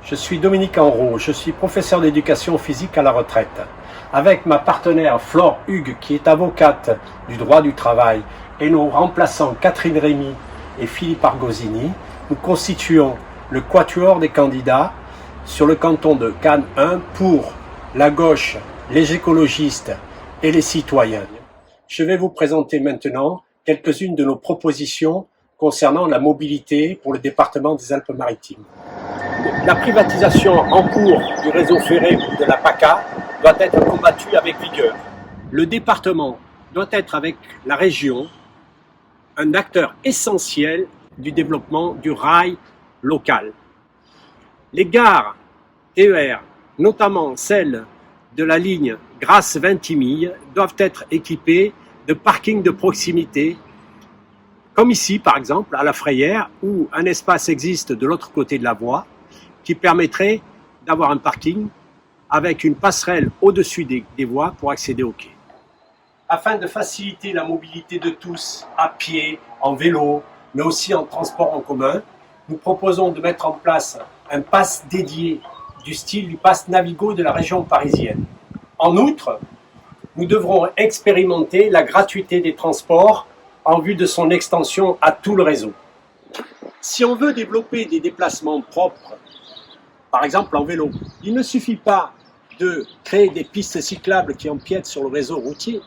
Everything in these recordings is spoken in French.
Je suis Dominique Enrault, je suis professeur d'éducation physique à la retraite. Avec ma partenaire Flore Hugues, qui est avocate du droit du travail, et nos remplaçants Catherine Rémy et Philippe Argosini, nous constituons le quatuor des candidats sur le canton de Cannes 1 pour la gauche, les écologistes et les citoyens. Je vais vous présenter maintenant quelques-unes de nos propositions concernant la mobilité pour le département des Alpes-Maritimes. La privatisation en cours du réseau ferré de la PACA doit être combattue avec vigueur. Le département doit être avec la région un acteur essentiel du développement du rail local. Les gares TER, notamment celles de la ligne Grasse-Vintimille, doivent être équipées de parkings de proximité, comme ici par exemple à la Frayère, où un espace existe de l'autre côté de la voie, qui permettrait d'avoir un parking avec une passerelle au-dessus des voies pour accéder au quai. Afin de faciliter la mobilité de tous, à pied, en vélo, mais aussi en transport en commun, nous proposons de mettre en place un pass dédié du style du pass Navigo de la région parisienne. En outre, nous devrons expérimenter la gratuité des transports en vue de son extension à tout le réseau. Si on veut développer des déplacements propres, par exemple en vélo, il ne suffit pas de créer des pistes cyclables qui empiètent sur le réseau routier.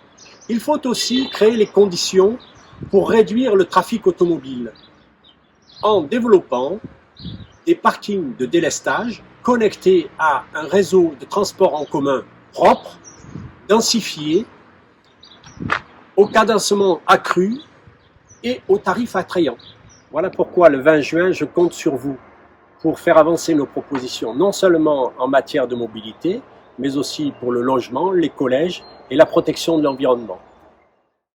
Il faut aussi créer les conditions pour réduire le trafic automobile en développant des parkings de délestage connectés à un réseau de transport en commun propre, densifié, au cadencement accru et aux tarifs attrayants. Voilà pourquoi le 20 juin, je compte sur vous pour faire avancer nos propositions, non seulement en matière de mobilité, mais aussi pour le logement, les collèges et la protection de l'environnement.